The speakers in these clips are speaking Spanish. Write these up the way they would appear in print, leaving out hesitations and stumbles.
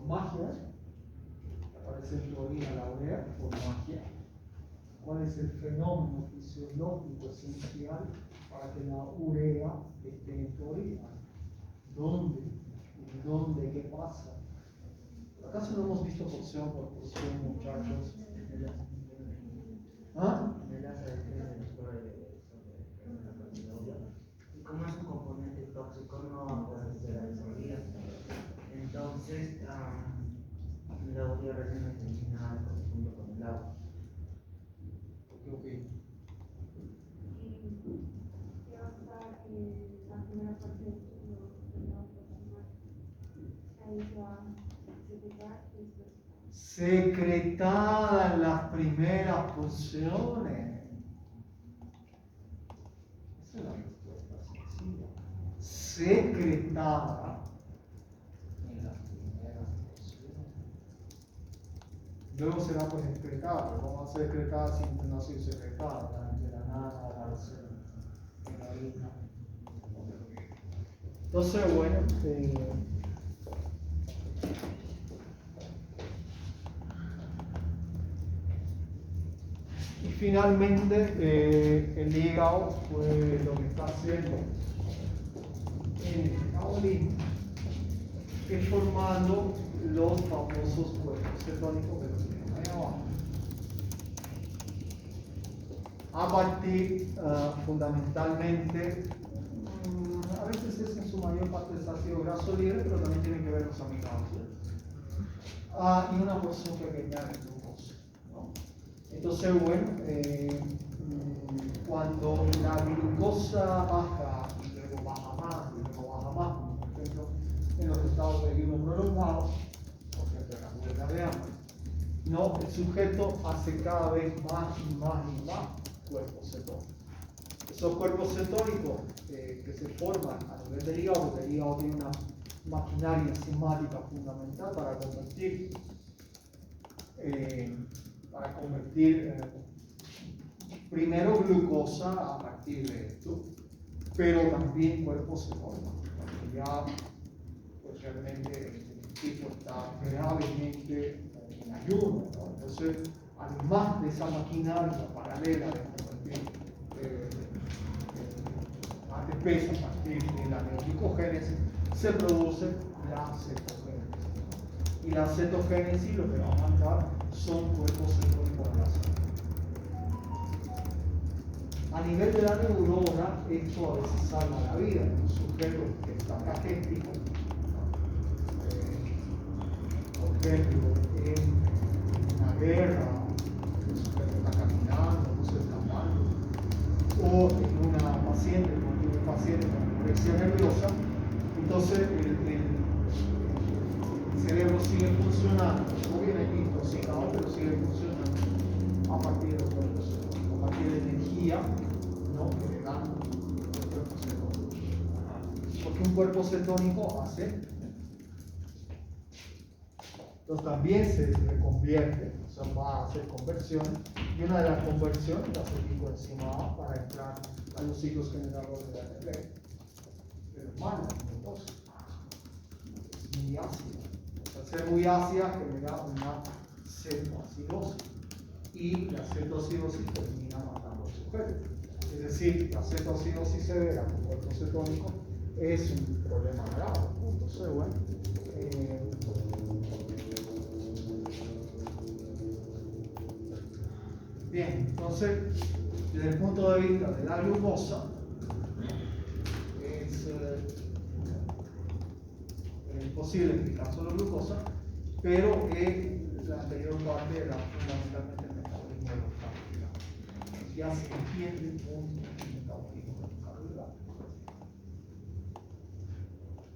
magia, aparece en teoría la urea por magia. ¿Cuál es el fenómeno fisiológico esencial para que la urea esté en teoría? ¿Dónde? ¿En dónde? ¿Qué pasa? ¿Acaso no hemos visto porción por porción, muchachos? ¿Ah? Y como es un componente tóxico, no puede ser absorbida. Entonces, la urea recién es eliminada junto con el agua. Ok. ¿Qué va a pasar en la primera parte del estudio del auto? Ahí se va a secretar y después. Secretada en las primeras porciones. Esa es la respuesta sencilla. Secretada en las primeras porciones. Luego será pues excretada, pero ¿cómo va a ser excretada si no ha sido secretada? De la nada, en la orina. Entonces, bueno, y finalmente el hígado fue lo que está haciendo en el metabolismo, es formando los famosos cuerpos cetónicos que los tenemos ahí abajo. A partir fundamentalmente, a veces es en su mayor parte de ácido graso libre, pero también tienen que ver los aminoácidos. Y una porción pequeña de glucosa, ¿no? Entonces, bueno, cuando la glucosa baja y luego baja más, y luego baja más, como por ejemplo en los estados de ayuno prolongado, por ejemplo en la huelga de hambre, no, el sujeto hace cada vez más y más y más cuerpos cetónicos. Esos cuerpos cetónicos que se forman a nivel del hígado, porque el hígado tiene una maquinaria enzimática fundamental para convertir primero glucosa a partir de esto, pero también cuerpos cetónicos, porque ya pues realmente el tipo está gravemente en ayuno, ¿no? Entonces, además de esa maquinaria paralela de convertir ATP a partir de la neoglicogénesis, se produce la cetogénesis. Y la cetogénesis lo que va a mandar son cuerpos cetónicos a la célula. A nivel de la neurona, esto a veces salva la vida en un sujeto que está cagético, por ejemplo, en una guerra, el sujeto está caminando, no se está dando, o en una paciente, cuando tiene un paciente con anorexia nerviosa, entonces el cerebro sigue funcionando, no viene intoxicado, pero sigue funcionando a partir de los cuerpos cetónicos, a partir de energía, ¿no?, que le dan los cuerpos cetónicos. Porque un cuerpo cetónico hace, entonces también se reconvierte, o sea, va a hacer conversiones, y una de las conversiones es la acetilcoenzima para entrar a los ciclos generadores de ATP. Pero es malo, entonces, es muy ácida. Al ser muy ácida genera una cetoacidosis, y la cetoacidosis termina matando al sujeto. Es decir, la cetoacidosis severa con cuerpo cetónico es un problema grave. Entonces, bueno, bien, entonces, desde el punto de vista de la glucosa, es posible explicar solo glucosa, pero la anterior parte era fundamentalmente el metabolismo de los carbohidratos. Ya se entiende un metabolismo de los carbohidratos.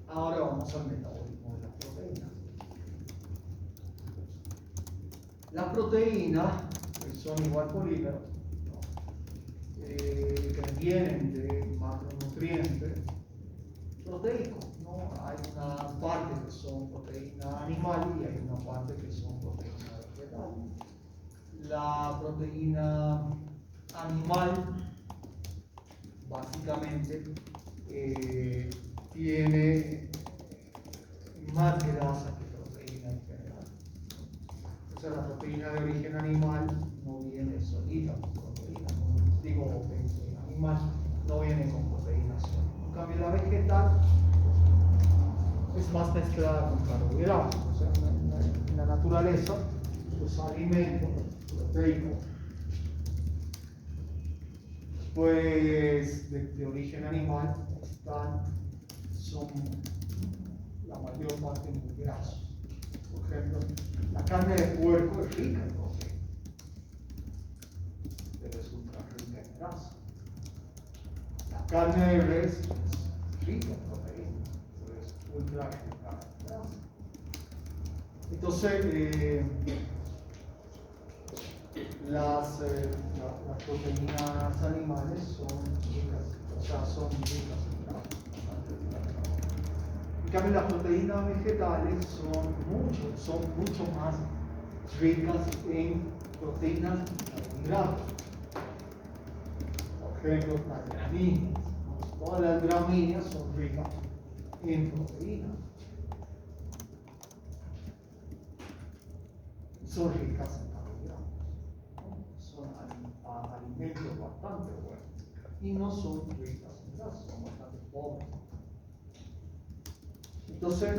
Ahora vamos al metabolismo de las proteínas. Las proteínas son igual polímeros, ¿no?, que vienen de macronutrientes proteicos, ¿no? Hay una parte que son proteínas animales y hay una parte que son proteínas vegetales. La proteína animal básicamente tiene más grasa que proteína sea, la proteína de origen animal no viene solita con proteína, como digo, animal no viene con proteína sola. En cambio, la vegetal es más mezclada con carbohidratos, o sea, en la naturaleza, los alimentos proteicos, pues de origen animal, son la mayor parte muy grasos. Por ejemplo, la carne de puerco es rica en proteína, pero es ultra rica en grasa. La carne de res es rica en proteína, pero es ultra rica en grasa. Entonces, las proteínas animales son ricas, o sea, son ricas en grasa. En cambio, las proteínas vegetales son mucho más ricas en proteínas y carbohidratos. Por ejemplo, las gramíneas. Todas las gramíneas son ricas en proteínas. Son ricas en carbohidratos. Son alimentos bastante buenos. Y no son ricas en grasa, son bastante pobres. Entonces,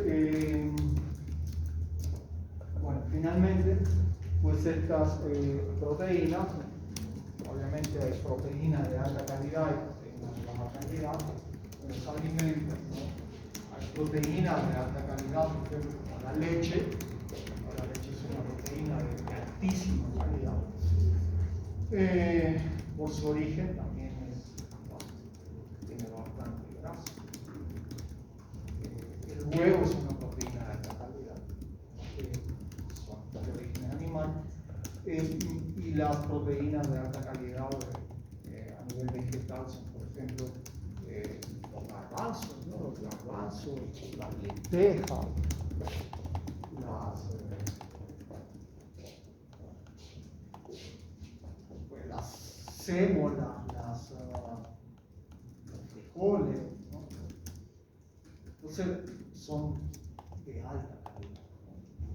bueno, finalmente, pues estas proteínas, obviamente hay proteínas de alta calidad y proteínas de baja calidad en los alimentos, ¿no? Hay proteínas de alta calidad, por ejemplo, como la leche. La leche es una proteína de altísima calidad. Por su origen también tiene bastante grasa. El huevo es una proteína de alta calidad, son de origen animal, y las proteínas de alta calidad a nivel vegetal son, por ejemplo, los garbanzos, ¿no? Los garbanzos, la lenteja, las sémolas, los frijoles, ¿no? Entonces son de alta calidad, ¿no?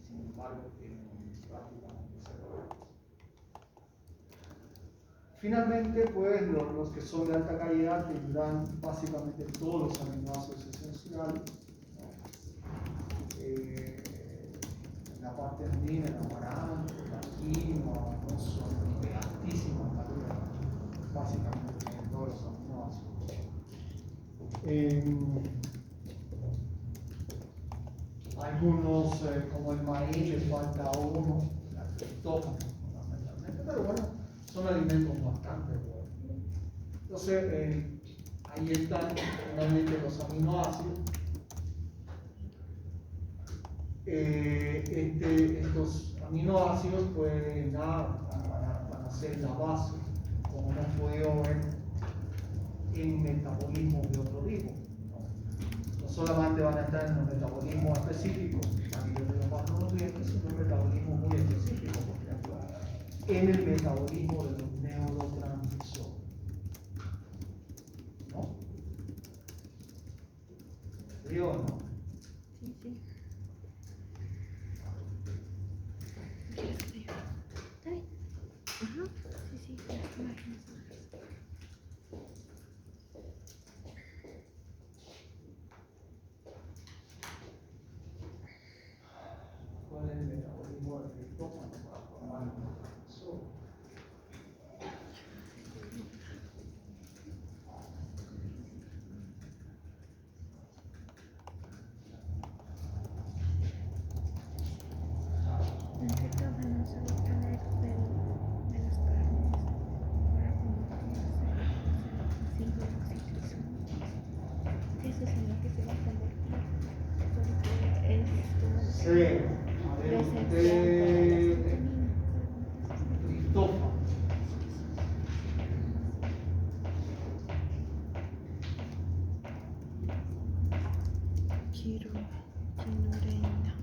Sin embargo, tienen prácticamente cero. Finalmente, pues los que son de alta calidad tendrán básicamente todos los aminoácidos esenciales, ¿no? En la parte andina, el amaranto, la quinoa, no son de altísima calidad, básicamente tienen todos los aminoácidos. Algunos, como el maíz, les falta uno, la tritoma, fundamentalmente, pero bueno, son alimentos bastante buenos. Entonces, ahí están finalmente los aminoácidos. Estos aminoácidos pues, van a ser la base, como hemos podido ver, en metabolismos de otro tipo. No solamente van a estar en los metabolismos específicos a nivel de los macronutrientes, sino en metabolismos muy específicos, por ejemplo, en el metabolismo de los neurotransmisores. ¿No? ¿Sí o no? Sí, sí. ¿Está bien? Ajá. Sí, sí, las imágenes. ¿Cuál es el metabolismo del tritoma para formar el neurotransmisor? El tritoma se va a obtener de las carnes para convertirse en ácido oxitocínico. Eso es en lo que se va a convertir, porque esto Sí, a ver, es esencial para la usted, serotonina. tritoma. Quinorenda.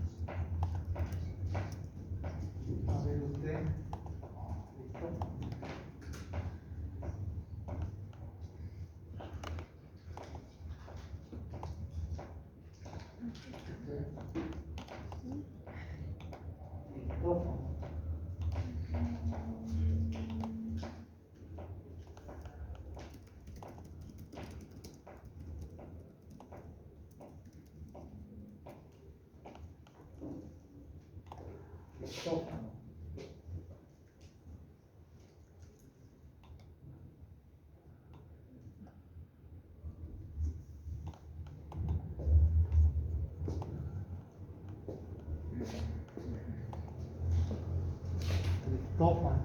A ver, usted, tritoma. triptófano. Triptófano. Triptófano.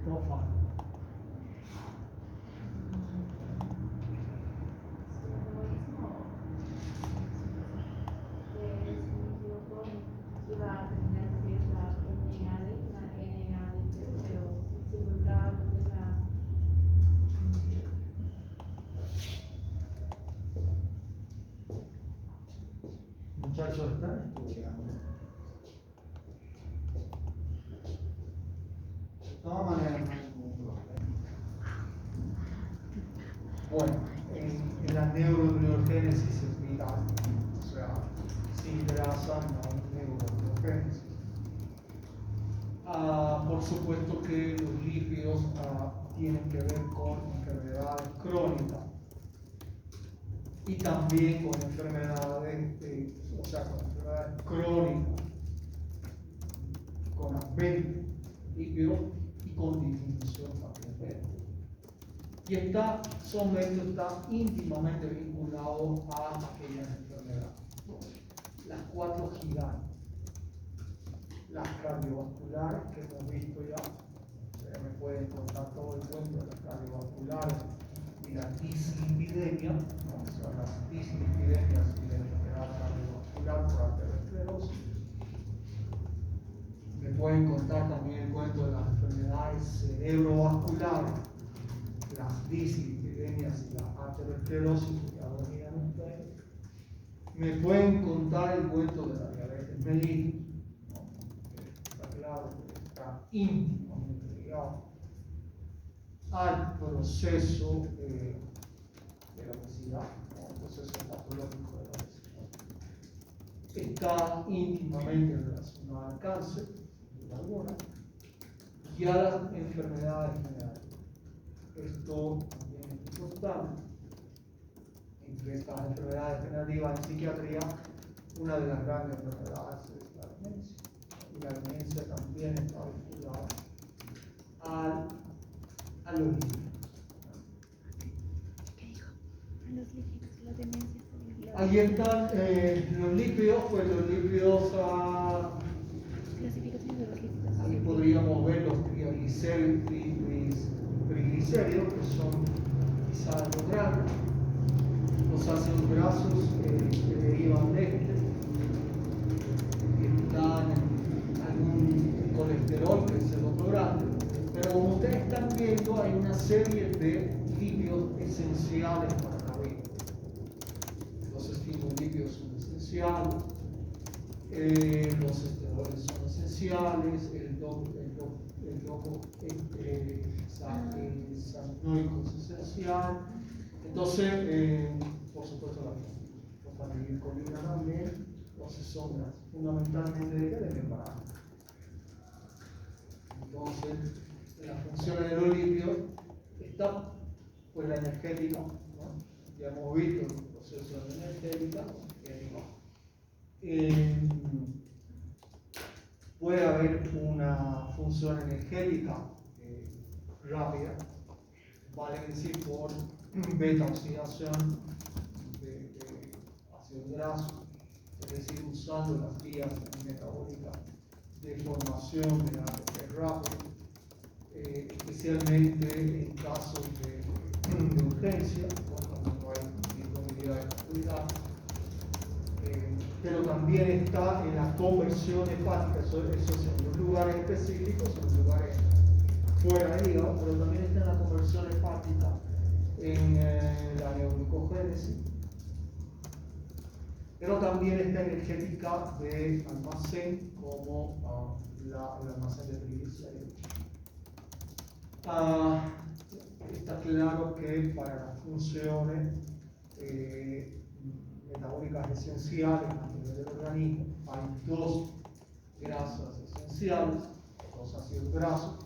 Triptófano. Muchachos, están estudiando. De todas maneras, no hay ningún problema. Bueno, en la neurobiogénesis es vital, o sea, sin grasa no hay neurobiogénesis. Por supuesto que los lípidos tienen que ver con enfermedades crónicas y también con enfermedades, con enfermedades crónicas, con aumento lípido y con disminución también. Y somente está íntimamente vinculado a aquellas enfermedades. Las 4 gigantes. Las cardiovasculares que hemos visto ya. Ustedes me pueden contar todo el cuento de las cardiovasculares y la dislipidemia, ¿no? O sea, las dislipidemias y la enfermedad cardiovascular por arteriosclerosis. Me pueden contar también el cuento de las enfermedades cerebrovasculares, las dislipidemias y la arteriosclerosis que ya dominan ustedes. Me pueden contar el cuento de la diabetes mellitus, ¿no? Está claro que está íntimamente ligado al proceso de la obesidad, ¿no? El proceso patológico de la obesidad. Está íntimamente relacionado al cáncer, sin duda alguna, y a las enfermedades generales. Esto también es importante. Entre estas enfermedades generativas en psiquiatría, una de las grandes enfermedades es la demencia. Y la demencia también está vinculada a los lípidos. ¿Qué dijo? A los lípidos, la demencia. Ahí están los lípidos, pues los lípidos, Clasificación de los lípidos. ahí podríamos ver los triglicéridos, que son quizás los grandes, los ácidos grasos que derivan de este, están algún colesterol, que es el otro grande, pero como ustedes están viendo, hay una serie de lípidos esenciales para la vida. Los fosfolípidos son esenciales, los esteroides son esenciales, el hexanoico es esencial. Entonces, por supuesto, la fosfatidilcolina también. Entonces, son fundamentalmente de embarazo. Entonces, en las funciones de los lípidos está pues la energética, ¿no? Ya hemos visto el proceso de energética. Puede haber una función energética rápida, vale decir por beta oxidación de ácido graso, es decir, usando las vías metabólicas de formación de ATP rápido, especialmente en casos de urgencia, cuando no hay disponibilidad de seguridad. Pero también está en la conversión hepática, eso es en los lugares específicos, en los lugares fuera del hígado, pero también está en la conversión hepática, en la neuroglicogénesis, pero también esta energética de almacén como el almacén de triglicéridos. Está claro que para las funciones metabólicas esenciales a nivel del organismo hay dos grasas esenciales, dos ácidos grasos.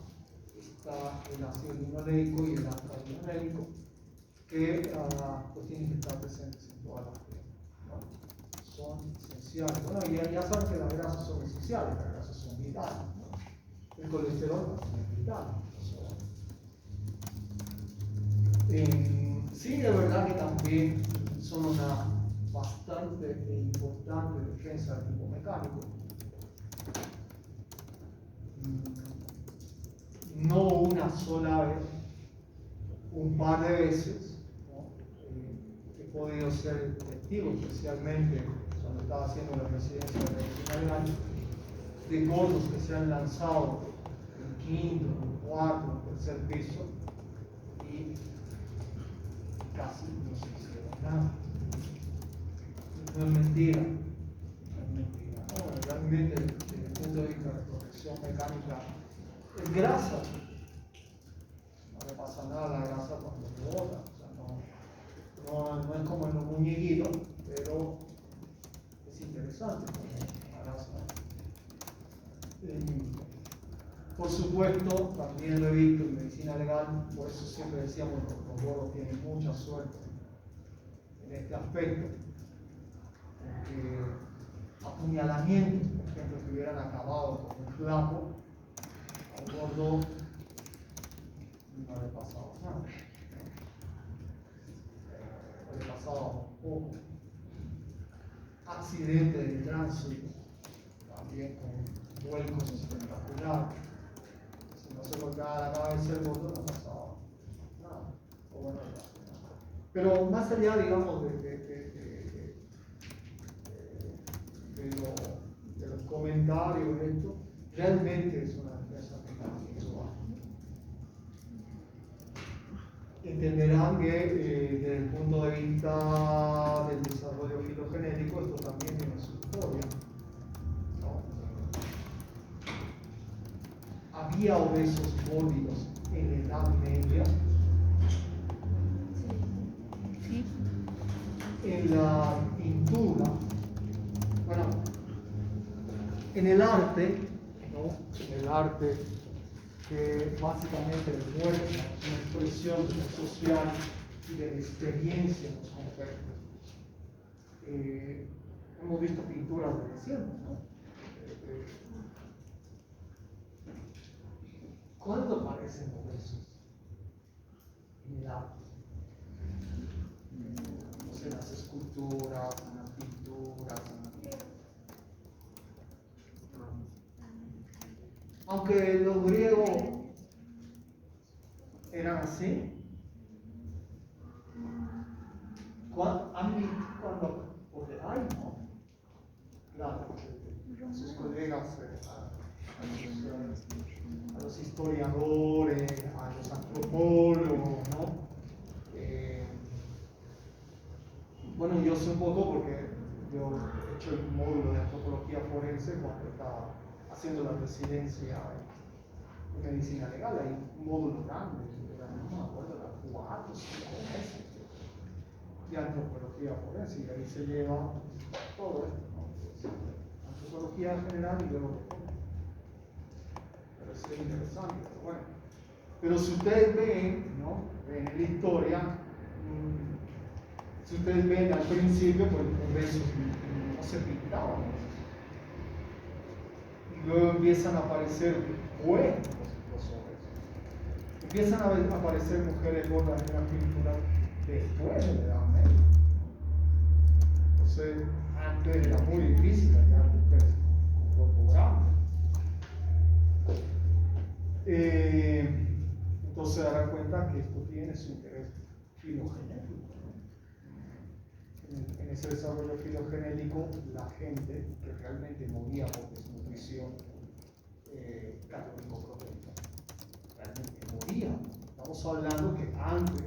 Está el ácido linoleico y el alfa-linoleico, que pues tienen que estar presentes en todas las pieles, ¿no? Son esenciales. Bueno, ya saben que las grasas son esenciales, las grasas son vitales, ¿no? El colesterol también es vital. Sí, de verdad que también son una bastante e importante defensa del tipo mecánico. No una sola vez, un par de veces, ¿no? He podido ser testigo, especialmente cuando estaba haciendo la residencia de medicina legal, de gordos que se han lanzado en quinto, en cuarto, en tercer piso y casi no se hicieron nada. No es mentira, no es mentira. No, realmente desde el punto de vista de la protección mecánica es grasa. No le pasa nada a la grasa cuando rebota. O sea, no es como en los muñequitos, pero es interesante la grasa. Por supuesto, también lo he visto en medicina legal, por eso siempre decíamos que los gordos tienen mucha suerte en este aspecto. Porque apuñalamientos, por ejemplo, que hubieran acabado con un flaco, a un gordo no le pasaba nada. Le pasaba un poco. Accidente de tránsito, también con vuelcos espectaculares. Si no se golpeaba la cabeza el gordo, no pasaba nada. O bueno, nada. Pero más allá, digamos, de los comentarios de esto, realmente es una defensa mecánica. Entenderán que desde el punto de vista del desarrollo filogenético esto también tiene su historia, ¿no? Había obesos mórbidos en la Edad Media. Sí. En la pintura, bueno, en el arte, ¿no? En el arte que básicamente demuestra una expresión de lo social y de la experiencia en los contextos. Hemos visto pinturas de siempre, ¿no? ¿Cuándo aparecen obesos en el arte? No sé, en las esculturas, en las pinturas, aunque los griegos eran así, porque hay, ¿no? Claro, a sus colegas, a los historiadores, a los antropólogos, ¿no? Bueno, yo sé un poco porque yo he hecho el módulo de antropología forense cuando estaba haciendo la residencia en medicina legal. Hay un módulo grande, no me acuerdo, era 4 o 5 meses de antropología forense, y ahí se lleva todo esto, ¿no? Pues, antropología general y luego pero es interesante, pero bueno. Pero si ustedes ven, ¿no? En la historia, si ustedes ven al principio, pues los besos no se pintaban, ¿no? Y luego empiezan a aparecer después los hombres. Empiezan a aparecer mujeres gordas en la pintura después de la Edad Media. Entonces, antes era muy difícil hallar mujeres con cuerpo grande. Entonces se darán cuenta que esto tiene su interés filogenético. En ese desarrollo filogenético, la gente que realmente moría por desnutrición calórico-proteica, realmente moría. Estamos hablando que antes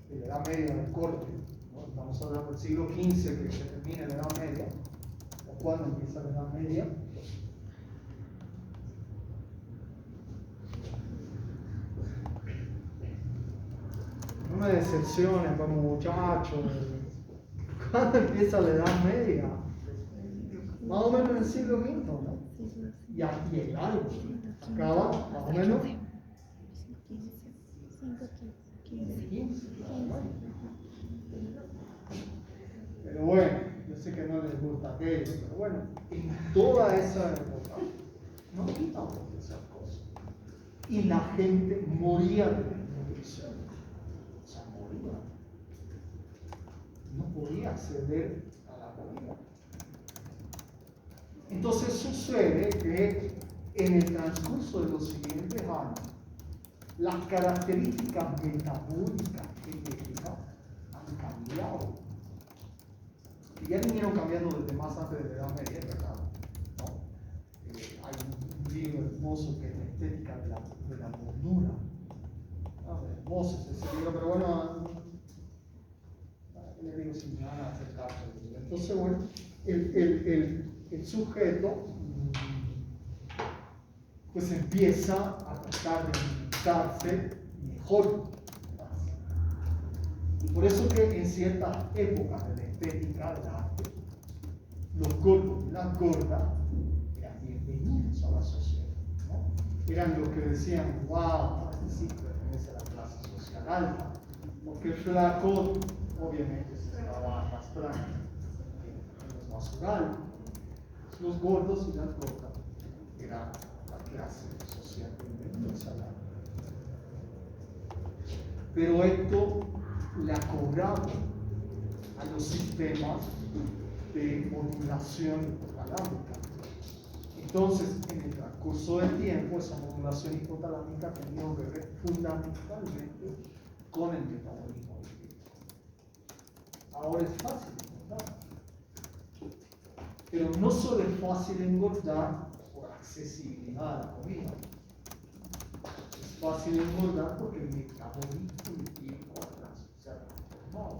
de la Edad Media del corte, ¿no? Estamos estamos hablando del siglo XV, que se termina la Edad Media, o cuando empieza la Edad Media. No me decepcionen como muchachos. ¿Cuándo empieza la Edad Media? Más o menos en el siglo V, ¿no? Y aquí es largo. Acaba más o menos en el 15. Pero bueno, yo sé que no les gusta aquello, pero bueno, en toda esa época no quitamos esas cosas. Y la gente moría de desnutrición. O sea, moría. No podía acceder a la comida. Entonces sucede que en el transcurso de los siguientes años, las características metabólicas genéticas han cambiado. Y ya vinieron cambiando desde más antes de la Edad Media, ¿verdad? ¿No? Hay un libro hermoso que es la estética de la gordura. Hermoso es ese libro, pero bueno, le digo si me van a hacer caso. Entonces, bueno, el sujeto pues empieza a tratar de alimentarse mejor. Y por eso que en ciertas épocas de la estética del arte, los gordos y las gordas eran bienvenidos a la sociedad, ¿no? Eran los que decían, wow, sí pertenece a la clase social alta, porque el flaco obviamente se estaba arrastrando en los basurales. Los gordos y las gordas eran la clase social bienvenidos al arte. Pero esto le ha cobrado a los sistemas de modulación hipotalámica. Entonces, en el transcurso del tiempo, esa modulación hipotalámica ha tenido que ver fundamentalmente con el metabolismo lipídico. Ahora es fácil engordar, pero no solo es fácil engordar por accesibilidad a la comida. Es fácil engordar porque el metabolismo lipídico se ha transformado.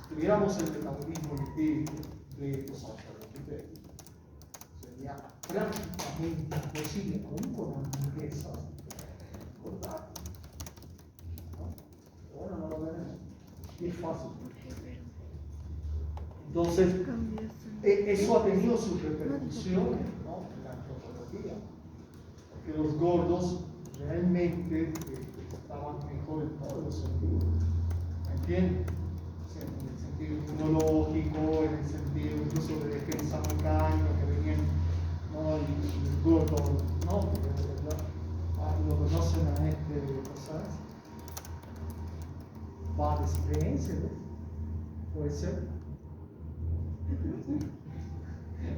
Si tuviéramos el metabolismo lipídico de los australopithecus, sería prácticamente imposible, aún con hamburguesas, engordar. ¿No? Pero bueno, no lo veremos. Y es fácil. Entonces, eso ha tenido sus repercusiones, ¿no? En la antropología. Porque los gordos realmente estaban mejor en todos los sentidos. ¿Entienden? En el sentido inmunológico, en el sentido incluso de defensa mecánica, que venían, ¿no? Y gordos, ¿no? Porque de verdad lo conocen a cosas. Bad Spencer, puede ser.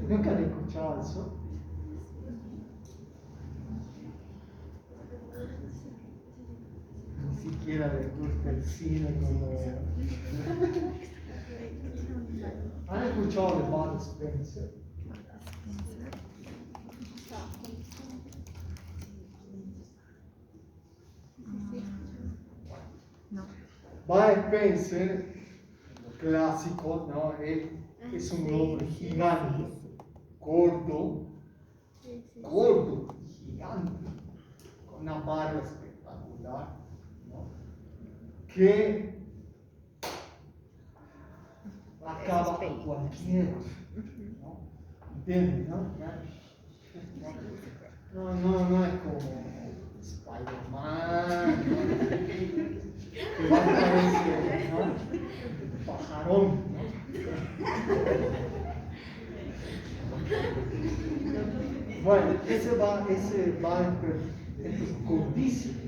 Nunca han escuchado eso. Ni siquiera les gusta el cine como. ¿Han escuchado de Bud Spencer? No. Bud Spencer, lo clásico, ¿no? Es un hombre gigante, gordo, gigante, con una barba espectacular, ¿no? Que acaba a cualquiera, ¿no? ¿Entienden? No es como Spider-Man, que va a aparecer, ¿no? El pajarón, ¿no? Bueno, ese va es gordísimo.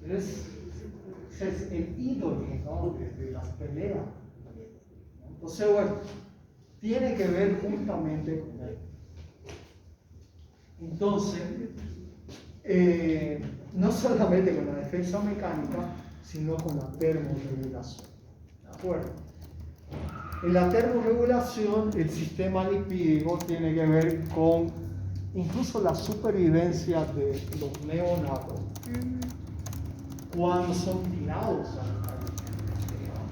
Es el ídolo, ¿no? de las peleas. Entonces, bueno, tiene que ver justamente con él. Entonces, no solamente con la defensa mecánica, sino con la termorregulación. ¿De acuerdo? En la termorregulación, el sistema lipídico tiene que ver con incluso la supervivencia de los neonatos cuando son tirados al exterior.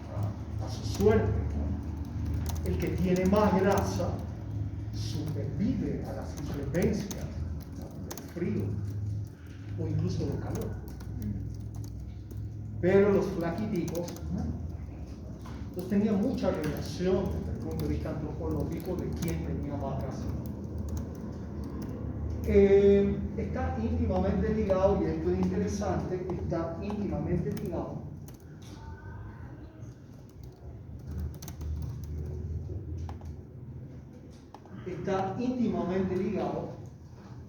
su suerte, ¿no? El que tiene más grasa supervive a las inclemencias, ¿no? Del frío o incluso del calor. Pero los flaquiticos, ¿no? Entonces tenía mucha relación desde el punto de vista antropológico de quién tenía más grasa. Está íntimamente ligado, y esto es interesante, está íntimamente ligado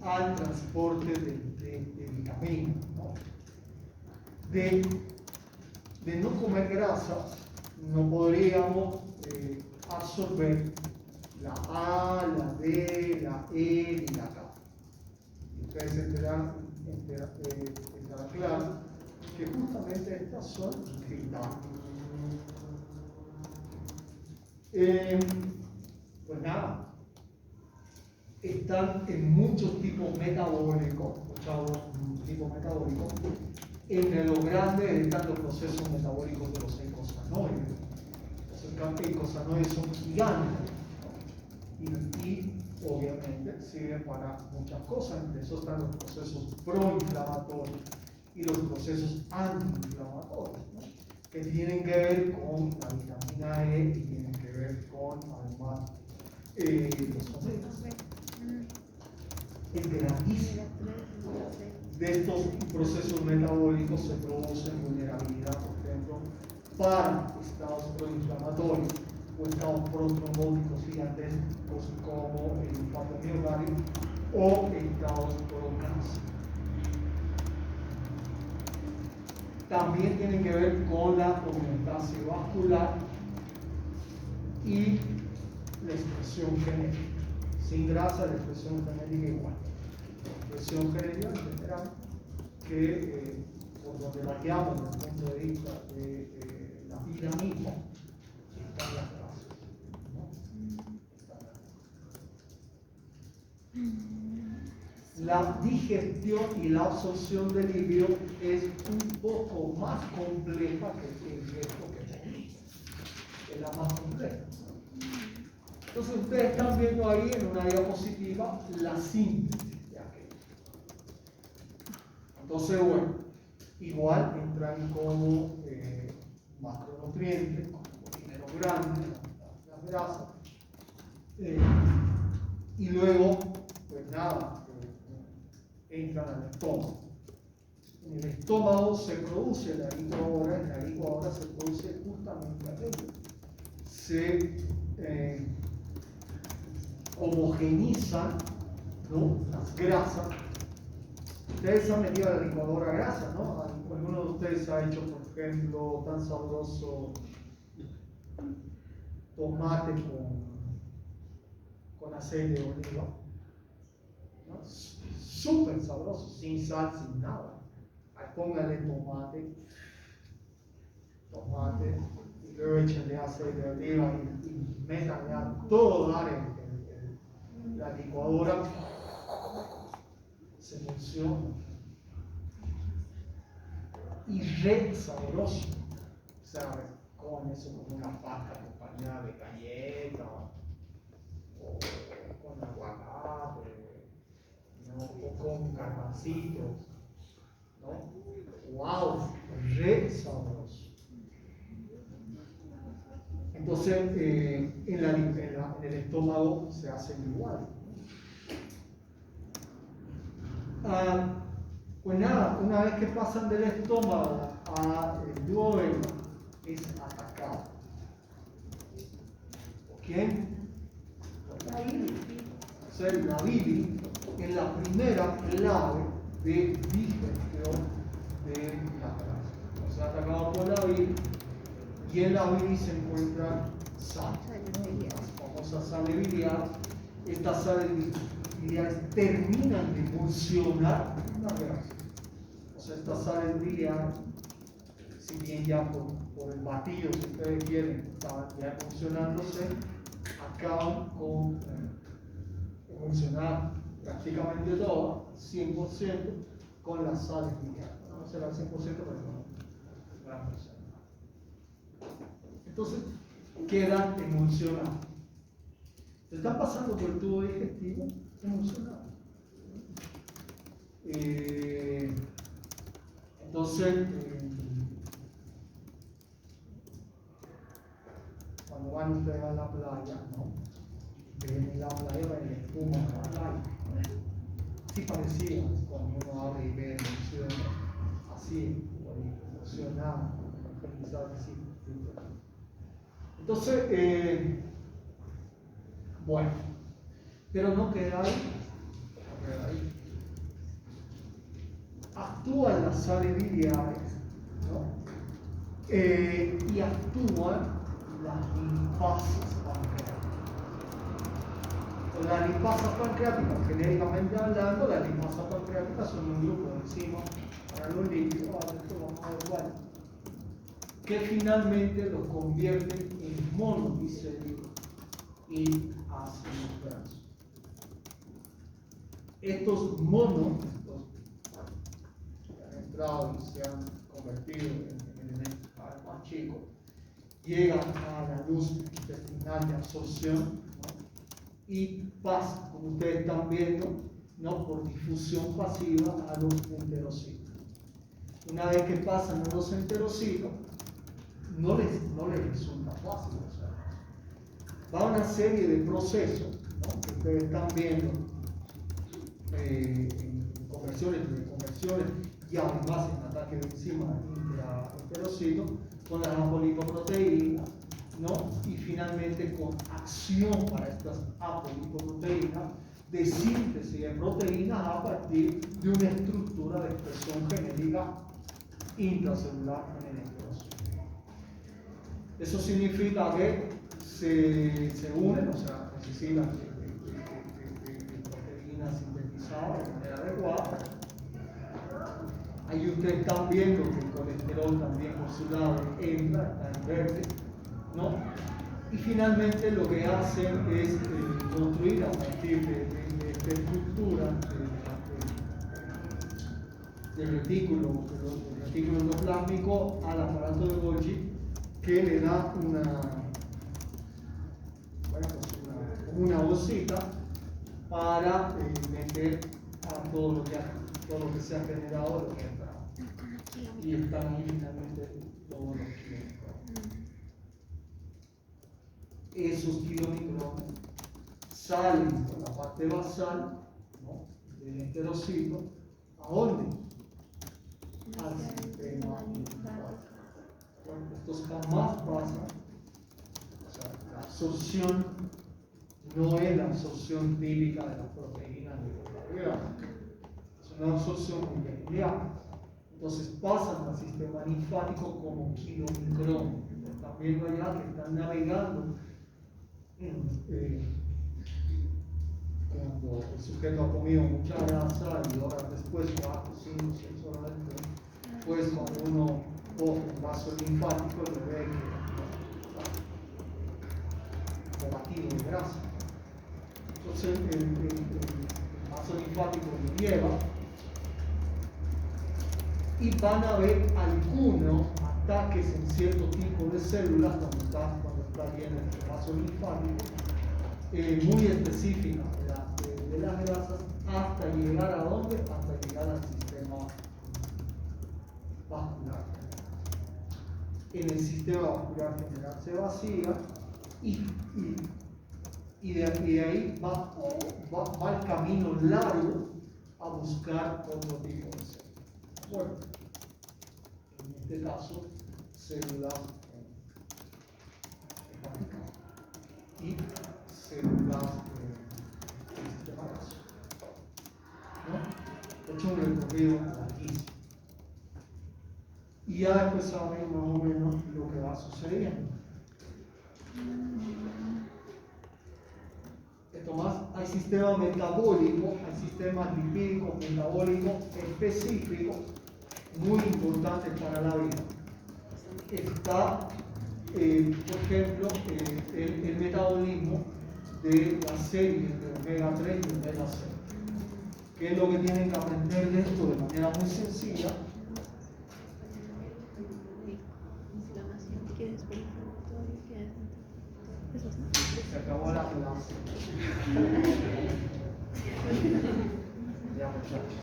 al transporte de vitaminas, ¿no? De no comer grasas, no podríamos absorber la A, la D, la E y la K. Ustedes estarán claros que justamente estas son vitaminas. Pues nada, están en muchos tipos metabólicos, entre los grandes están los procesos metabólicos de los eicosanoides. Los eicosanoides son gigantes, ¿no? y obviamente sirven para muchas cosas. Entre esos están los procesos proinflamatorios y los procesos antiinflamatorios, ¿no? Que tienen que ver con la vitamina E y tienen que ver con además los omegas. El grandísimo de estos procesos metabólicos se produce vulnerabilidad, por ejemplo, para estados proinflamatorios o estados protrombóticos gigantescos como el infarto miocardio o estados procáncer. También tienen que ver con la homeostasis vascular y la expresión genética. Sin grasa, la expresión genética igual. La expresión genética entenderán que por donde la guiamos desde el punto de vista de la vida misma, están las grasas, ¿no? La digestión y la absorción del líquido es un poco más compleja que el resto que tenemos. Es la más compleja. Entonces ustedes están viendo ahí en una diapositiva la síntesis de aquello. Entonces, bueno, igual entran como macronutrientes, como mineros grandes, las grasas, y luego, pues nada, entran al estómago. En el estómago se produce la licuadora, en la licuadora se produce justamente aquello. Se homogenizan, ¿no? Las grasas. Ustedes han metido a la licuadora grasa, ¿no? Alguno de ustedes ha hecho, por ejemplo, tan sabroso tomate con aceite de oliva, ¿no? Súper sabroso, sin sal, sin nada. Ahí pónganle tomate, y luego échenle aceite de oliva y métanle a todo dar en la licuadora. Se emulsiona y re sabroso. O sea, con eso, con una pasta acompañada de galleta o con aguacate, ¿no? O con garbancitos, ¿no? ¡Wow! Re sabroso. Entonces, en el estómago se hacen igual. Pues nada, una vez que pasan del estómago al duodeno, es atacado. ¿Por quién? Por la bilis. O sea, la bilis es la primera clave de digestión de las grasas. O sea, atacado por la bilis, y en la bilis se encuentra sal, ¿no? Las famosas sales biliares. Estas sales biliares terminan de emulsionar la grasa. O sea, estas sales biliares, si bien ya por el batido, si ustedes quieren, estaban ya emulsionándose, acaban con emulsionar prácticamente todo, 100%, con las sales biliares. No será 100%, pero no, gran porcentaje. Entonces, queda emulsionado. Está pasando por el tubo digestivo emulsionado. Entonces, cuando van ustedes a la playa, ¿no? Ven en la playa, ven espuma en la playa. Sí parecía cuando uno abre y ve emociones así, emocionada, sí. Entonces, bueno, pero no queda ahí. No queda ahí. Actúan las sales biliares, ¿no? Y actúan las limpasas pancreáticas. Las limpasas pancreáticas, genéricamente hablando, las limpasas pancreáticas son un grupo de enzimas para los lípidos, esto vamos a ver, bueno, que finalmente los convierten en monoglicéridos y ácidos grasos. Estos que han entrado y se han convertido en elementos cada vez más chicos, llegan a la luz intestinal de absorción, ¿no? Y pasan, como ustedes están viendo, ¿no? Por difusión pasiva a los enterocitos. Una vez que pasan a los enterocitos, no les resulta fácil. O sea, va una serie de procesos, ¿no? Que ustedes están viendo en conversiones y además en ataque de enzima intraenterocito con las apolipoproteínas, ¿no? Y finalmente con acción para estas apolipoproteínas de síntesis de proteínas a partir de una estructura de expresión genética intracelular en el enterocito. Eso significa que se unen, o sea, necesitan de proteínas sintetizadas de manera adecuada. Ahí ustedes están viendo que el colesterol también por su lado entra, está en verde, ¿no? Y finalmente lo que hacen es construir a partir de esta estructura del retículo endoplásmico al aparato de Golgi, que le da una bolsita para meter a todo lo que se ha generado, lo que ha entrado. Y están ahí finalmente todos los kilómetros. Esos kilómetros salen por la parte basal, ¿no? Del enterocito. ¿A dónde? Al sistema linfático. Bueno, estos jamás pasan. O sea, la absorción no es la absorción típica de las proteínas de la vida. Es una absorción muy peculiar. Entonces pasan al sistema linfático como kilomicrón. Están viendo allá que están navegando cuando el sujeto ha comido mucha grasa y horas después, 4, 5, 6 horas después, pues cuando uno coge un vaso linfático le ve que está batido de grasa. Entonces el vaso linfático lo lleva y van a haber algunos ataques en cierto tipo de células cuando está lleno el vaso linfático, muy específicas de las grasas, hasta llegar a dónde? Hasta llegar al sistema vascular. En el sistema vascular general se vacía y de ahí va el camino largo a buscar otro tipo de células. Bueno, en este caso, células hepáticas y células del sistema graso. ¿No? He hecho un recorrido larguísimo. Y ya después saben más o menos lo que va sucediendo. Esto más, hay sistemas metabólicos, hay sistemas lipídicos metabólicos específicos muy importantes para la vida. Está, por ejemplo, el metabolismo de las series de omega 3 y omega 6. ¿Qué es lo que tienen que aprender de esto de manera muy sencilla? Inflamación, ¿quieres por inflamatorio? esos, ¿no? Se acabó la clase. Ya, muchachos.